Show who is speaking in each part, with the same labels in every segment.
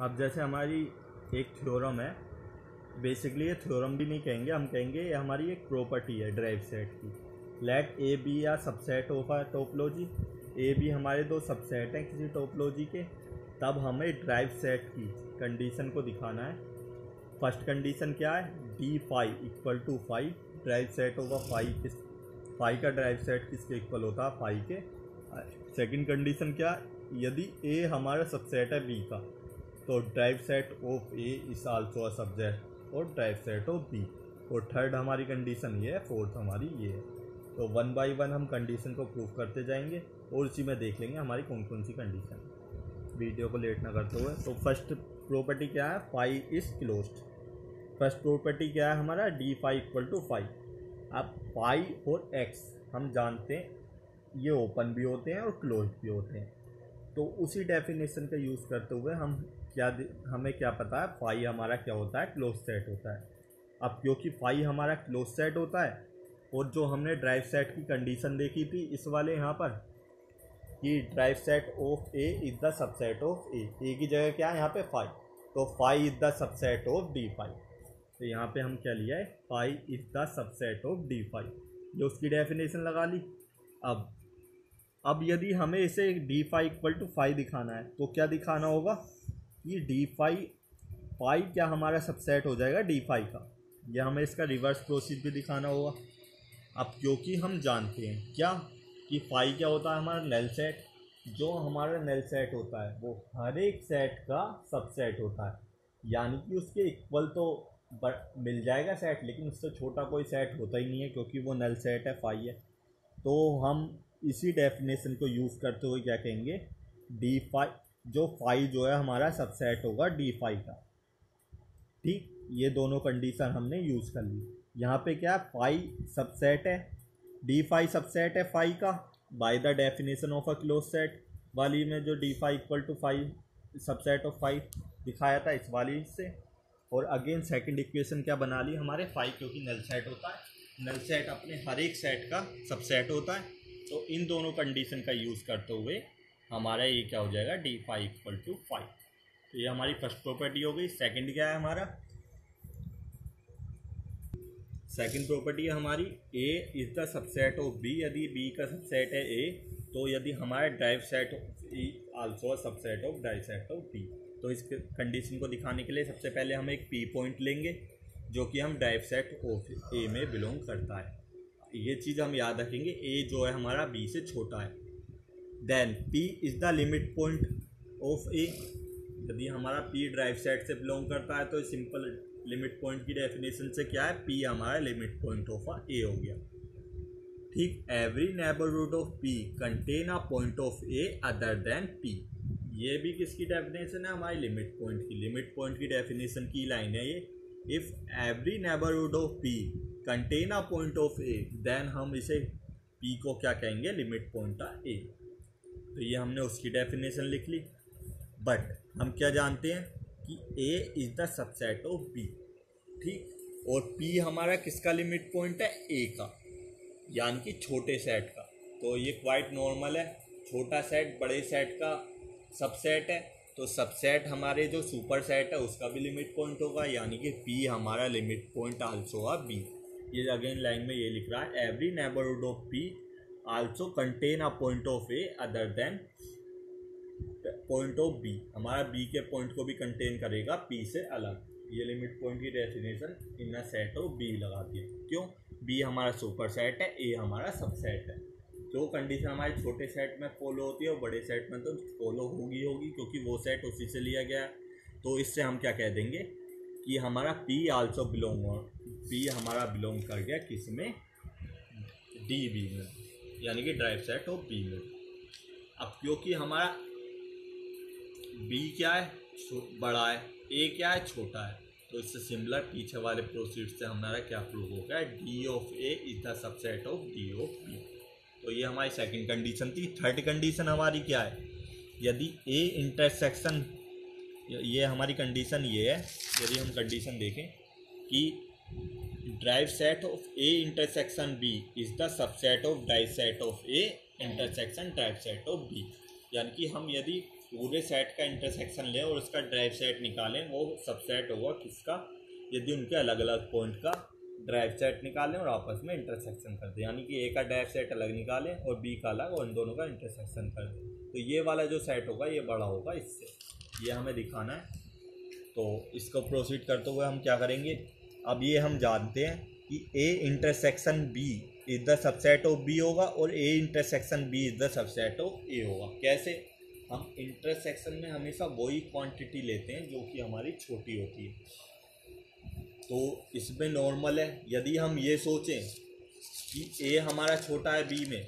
Speaker 1: अब जैसे हमारी एक थ्योरम है, बेसिकली ये थ्योरम भी नहीं कहेंगे, हम कहेंगे ये हमारी एक प्रॉपर्टी है ड्राइव सेट की। लेट ए बी या subset of a topology, A B हमारे दो सबसेट हैं किसी टोपोलॉजी के, तब हमें ड्राइव सेट की कंडीशन को दिखाना है। फर्स्ट कंडीशन क्या है, D phi equal to phi, derived set होगा फाई का ड्राइव सेट किसके इक्वल होता है, फाई के। सेकंड कंडीशन क्या है, यदि ए हमारा सबसेट है बी का, तो drive set of A is also a subset और ड्राइव सेट ऑफ बी। और थर्ड हमारी कंडीशन ये है, फोर्थ हमारी ये है। तो वन बाय वन हम कंडीशन को प्रूव करते जाएंगे और उसी में देख लेंगे हमारी कौन कौन सी कंडीशन है। वीडियो को लेट ना करते हुए, तो फर्स्ट प्रॉपर्टी क्या है, phi is closed. First property क्या है हमारा, D phi equal to phi. अब फाई और एक्स हम जानते हैं ये ओपन भी होते हैं और क्लोज भी होते हैं, तो उसी डेफिनेशन का यूज़ करते हुए हमें क्या पता है, फाई हमारा क्या होता है, क्लोज सेट होता है। अब क्योंकि फाई हमारा क्लोज सेट होता है और जो हमने ड्राइव सेट की कंडीशन देखी थी इस वाले यहाँ पर, कि derived set of A is the subset of A की जगह क्या है यहाँ पे फाई, तो phi is the subset of D phi. तो यहाँ पे हम क्या लिया है, phi is the subset of D phi, ये उसकी डेफिनेशन लगा ली। अब यदि हमें इसे D phi equal to phi दिखाना है तो क्या दिखाना होगा कि डी फाई क्या हमारा सबसेट हो जाएगा डी फाई का, या हमें इसका रिवर्स प्रोसीड भी दिखाना होगा। अब क्योंकि हम जानते हैं क्या कि फाई क्या होता है हमारा नल सेट, जो हमारा नल सेट होता है वो हर एक सेट का सबसेट होता है, यानी कि उसके इक्वल तो मिल जाएगा सेट, लेकिन उससे छोटा कोई सेट होता ही नहीं है क्योंकि वो नल सेट है, फाई है। तो हम इसी डेफिनेशन को यूज़ करते हुए क्या कहेंगे, डी फाई, जो फाई जो है हमारा सबसेट होगा डी फाई का। ठीक, ये दोनों कंडीशन हमने यूज़ कर ली। यहाँ पे क्या, फाई सबसेट है, डी फाई सबसेट है फाई का by the definition of a close set वाली में, जो D phi equal to phi subset of phi दिखाया था इस वाली से। और अगेन सेकंड इक्वेशन क्या बना ली हमारे, फाई क्योंकि नल सेट होता है, नल सेट अपने हर एक सेट का सबसेट होता है, तो इन दोनों कंडीशन का यूज़ करते हुए हमारा ये क्या हो जाएगा, D phi equal to phi. तो ये हमारी फर्स्ट प्रॉपर्टी हो गई। सेकंड क्या है हमारा, सेकंड प्रॉपर्टी है हमारी, A is the subset of B, यदि बी का सबसेट है ए, तो यदि हमारा derived set also subset of derived set of B. तो इस कंडीशन को दिखाने के लिए सबसे पहले हम एक पी पॉइंट लेंगे जो कि हम ड्राइव सेट ऑफ ए में बिलोंग करता है। ये चीज़ हम याद रखेंगे, ए जो है हमारा बी से छोटा है। Then P is the limit point of A, यदि हमारा पी ड्राइव सेट से बिलोंग करता है तो सिंपल लिमिट पॉइंट की डेफिनेशन से क्या है, पी हमारा लिमिट पॉइंट ऑफ ए हो गया। ठीक, every neighbourhood of P contain a point of A other than P, ये भी किसकी डेफिनेशन है, हमारी लिमिट पॉइंट की। लिमिट पॉइंट की डेफिनेशन की लाइन है ये, if every neighbourhood of P contain a point of A, then हम इसे पी को क्या कहेंगे, लिमिट पॉइंट ऑफ ए। तो ये हमने उसकी डेफिनेशन लिख ली। बट हम क्या जानते हैं कि A is the subset of B. ठीक, और पी हमारा किसका लिमिट पॉइंट है, ए का, यानी कि छोटे सेट का। तो ये क्वाइट नॉर्मल है, छोटा सेट बड़े सेट का सबसेट है, तो सबसेट हमारे जो सुपर सेट है उसका भी लिमिट पॉइंट होगा, यानी कि पी हमारा limit point also of B. ये अगेन लाइन में ये लिख रहा है, every neighbourhood of P also contain a point of A other than point of B, हमारा बी के पॉइंट को भी कंटेन करेगा पी से अलग। ये लिमिट पॉइंट की definition in a set of B लगा दी। क्यों, बी हमारा सुपर सेट है, ए हमारा सबसेट है। जो कंडीशन हमारे छोटे सेट में फॉलो होती है वो बड़े सेट में तो फॉलो होगी क्योंकि वो सेट उसी से लिया गया है। तो इससे हम क्या कह देंगे कि हमारा पी आल्सो बिलोंग, पी हमारा बिलोंग कर गया किस में, डी बी में, यानी कि ड्राइव सेट ऑफ बी में। अब क्योंकि हमारा बी क्या है, बड़ा है, ए क्या है, छोटा है, तो इससे सिमिलर पीछे वाले प्रोसीड से हमारा क्या प्रूव हो गया, D of A is the subset of D of B. तो ये हमारी सेकंड कंडीशन थी। थर्ड कंडीशन हमारी क्या है, यदि ए इंटरसेक्शन, ये हमारी कंडीशन ये है, यदि हम कंडीशन देखें कि derived set of A intersection B is the subset of derived set of A intersection derived set of B, यानी कि हम यदि पूरे सेट का इंटरसेक्शन लें और उसका ड्राइव सेट निकालें, वो सबसेट होगा किसका, यदि उनके अलग अलग पॉइंट का ड्राइव सेट निकालें और आपस में इंटरसेक्शन कर दें, यानी कि ए का ड्राइव सेट अलग निकालें और बी का अलग और इन दोनों का इंटरसेक्शन कर दें। तो ये वाला जो सेट होगा ये बड़ा होगा इससे, ये हमें दिखाना है। तो इसको प्रोसीड करते हुए हम क्या करेंगे, अब ये हम जानते हैं कि A intersection B is the subset of B होगा और A intersection B is the subset of A होगा। कैसे, हम इंटरसेक्शन में हमेशा वही क्वांटिटी लेते हैं जो कि हमारी छोटी होती है। तो इसमें नॉर्मल है, यदि हम ये सोचें कि ए हमारा छोटा है बी में,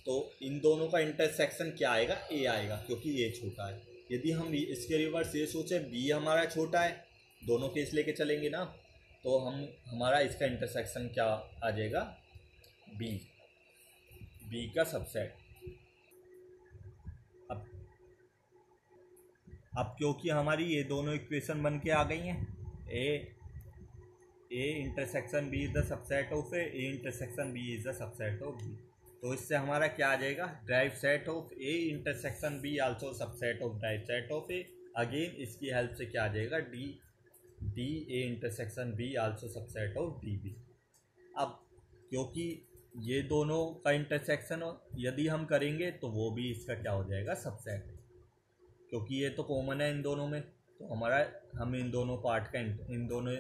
Speaker 1: तो इन दोनों का इंटरसेक्शन क्या आएगा, ए आएगा, क्योंकि ए छोटा है। यदि हम इसके रिवर्स ये सोचें बी हमारा छोटा है, दोनों केस लेके चलेंगे ना, तो हमारा इसका इंटरसेक्शन क्या आ जाएगा, बी का सबसेट। अब क्योंकि हमारी ये दोनों इक्वेशन बन के आ गई हैं, A intersection B is the subset of A intersection B is the subset of B, तो इससे हमारा क्या आ जाएगा, derived set of A intersection B also subset of derived set of A. Again इसकी हेल्प से क्या आ जाएगा, D A intersection B also subset of D B. अब क्योंकि ये दोनों का इंटरसेक्शन यदि हम करेंगे तो वो भी इसका क्या हो जाएगा, सबसेट, क्योंकि ये तो कॉमन है इन दोनों में। तो हम इन दोनों पार्ट का, इन दोनों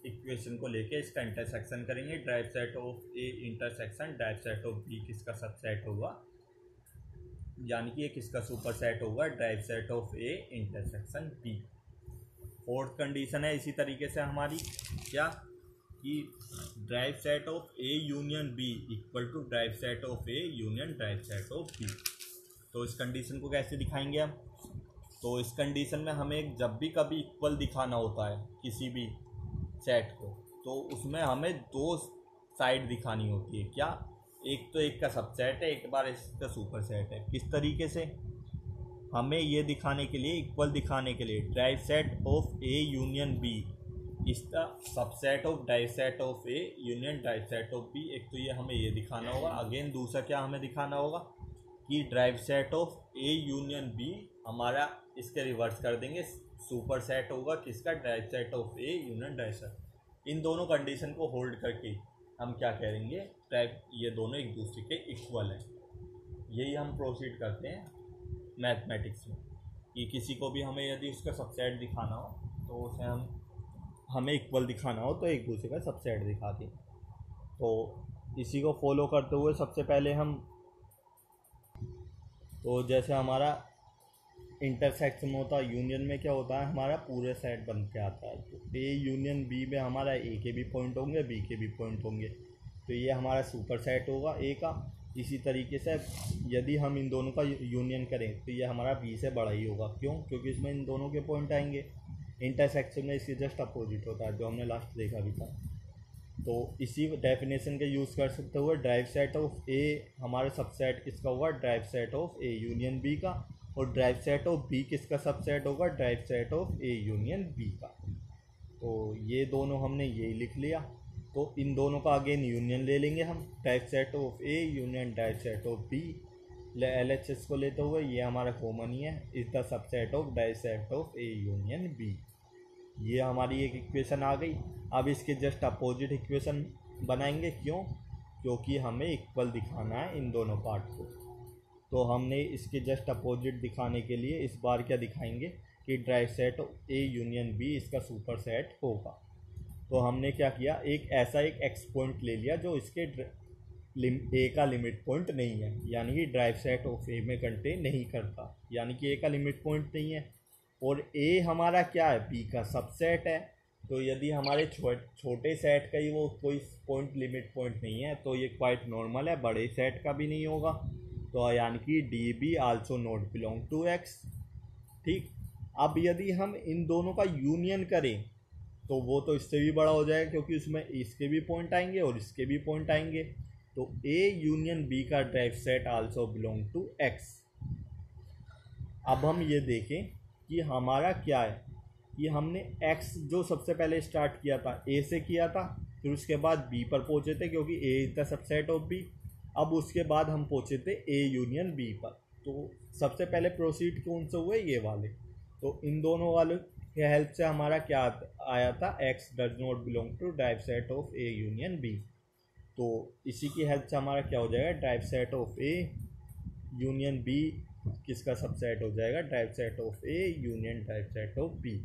Speaker 1: इक्वेशन को लेके इसका इंटरसेक्शन करेंगे। Derived set of A intersection derived set of B किसका सबसेट होगा, यानी कि ये किसका सुपर सेट होगा, derived set of A intersection B. Fourth condition है इसी तरीके से हमारी, क्या कि derived set of A union B equal to derived set of A union derived set of B. तो इस कंडीशन को कैसे दिखाएंगे हम, तो इस कंडीशन में हमें जब भी कभी इक्वल दिखाना होता है किसी भी सेट को, तो उसमें हमें दो साइड दिखानी होती है। क्या, एक तो एक का सबसेट है, एक बार इसका सुपर सेट है। किस तरीके से, हमें ये दिखाने के लिए, इक्वल दिखाने के लिए, derived set of A union B is the subset of derived set of A union derived set of B. एक तो ये हमें ये दिखाना होगा। अगेन दूसरा क्या हमें दिखाना होगा कि derived set of A union B हमारा इसके रिवर्स कर देंगे, सुपर सेट होगा किसका, derived set of A union derived set. इन दोनों कंडीशन को होल्ड करके हम क्या करेंगे, ड्राइव, ये दोनों एक दूसरे के इक्वल हैं। यही हम प्रोसीड करते हैं मैथमेटिक्स में, कि किसी को भी हमें यदि उसका सबसेट दिखाना हो तो उसे हमें इक्वल दिखाना हो तो एक दूसरे का सबसेट दिखाते हैं। तो इसी को फॉलो करते हुए सबसे पहले हम, तो जैसे हमारा इंटरसेक्शन होता है, यूनियन में क्या होता है, हमारा पूरे सेट बन के आता है। तो ए यूनियन बी में हमारा ए के भी पॉइंट होंगे, बी के भी पॉइंट होंगे, तो ये हमारा सुपर सेट होगा ए का। इसी तरीके से यदि हम इन दोनों का यूनियन करें तो ये हमारा बी से बड़ा ही होगा। क्यों, क्योंकि इसमें इन दोनों के पॉइंट आएंगे। इंटरसेक्शन में इसके जस्ट अपोजिट होता है, जो हमने लास्ट देखा भी था। तो इसी डेफिनेशन के यूज़ कर सकते हुए ड्राइव सेट ऑफ ए हमारा सबसेट किसका होगा, derived set of A union B का, और ड्राइव सेट ऑफ बी किसका सबसेट होगा, derived set of A union B का। तो ये दोनों हमने यही लिख लिया। तो इन दोनों का अगेन यूनियन ले लेंगे हम, derived set of A union derived set of B. LHS को लेते हुए ये हमारा कॉमन ही है, is the subset of derived set of A union B. ये हमारी एक इक्वेशन आ गई। अब इसके जस्ट अपोजिट इक्वेशन बनाएंगे। क्यों, क्योंकि हमें इक्वल दिखाना है इन दोनों पार्ट को। तो हमने इसके जस्ट अपोजिट दिखाने के लिए इस बार क्या दिखाएंगे कि derived set A union B इसका सुपर सेट होगा। तो हमने क्या किया, एक ऐसा एक एक्स पॉइंट ले लिया जो इसके ए का लिमिट पॉइंट नहीं है, यानी कि ड्राइव सेट ऑफ ए में कंटेन नहीं करता, यानी कि ए का लिमिट पॉइंट नहीं है। और ए हमारा क्या है, बी का सबसेट है। तो यदि हमारे छोटे सेट का ही वो कोई पॉइंट लिमिट पॉइंट नहीं है तो ये क्वाइट नॉर्मल है, बड़े सेट का भी नहीं होगा। तो यानी कि D B also not belong to X. ठीक, अब यदि हम इन दोनों का यूनियन करें तो वो तो इससे भी बड़ा हो जाएगा, क्योंकि उसमें इसके भी पॉइंट आएंगे और इसके भी पॉइंट आएंगे। तो ए यूनियन बी का derived set also belong to X. अब हम ये देखें कि हमारा क्या है, कि हमने एक्स जो सबसे पहले स्टार्ट किया था ए से किया था, फिर उसके बाद बी पर पहुंचे थे क्योंकि A is the subset of B. अब उसके बाद हम पहुंचे थे ए यूनियन बी पर। तो सबसे पहले प्रोसीड कौन से हुए, ये वाले। तो इन दोनों वालों के हेल्प से हमारा क्या आया था, X does not belong to derived set of A union B. तो इसी की हेल्प से हमारा क्या हो जाएगा, derived set of A union B किसका सबसेट हो जाएगा, derived set of A union derived set of B.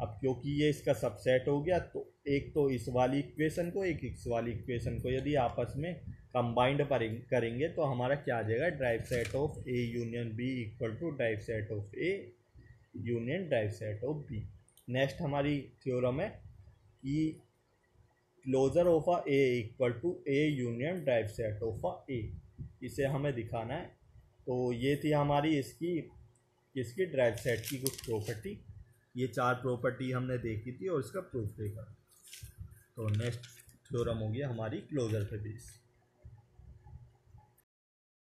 Speaker 1: अब क्योंकि ये इसका सबसेट हो गया, तो एक तो इस वाली इक्वेशन को, एक इस वाली इक्वेशन को यदि आपस में कंबाइंड करेंगे तो हमारा क्या आ जाएगा, derived set of A union B equal to derived set of A union derived set of B. Next हमारी थ्योरम है कि closure of a A equal to A union derived set of a A, इसे हमें दिखाना है। तो ये थी हमारी इसकी ड्राइव सेट की कुछ प्रॉपर्टी। ये 4 प्रॉपर्टी हमने देखी थी और इसका प्रूफ देखा। तो नेक्स्ट थ्योरम हो गया हमारी क्लोजर पे बेस।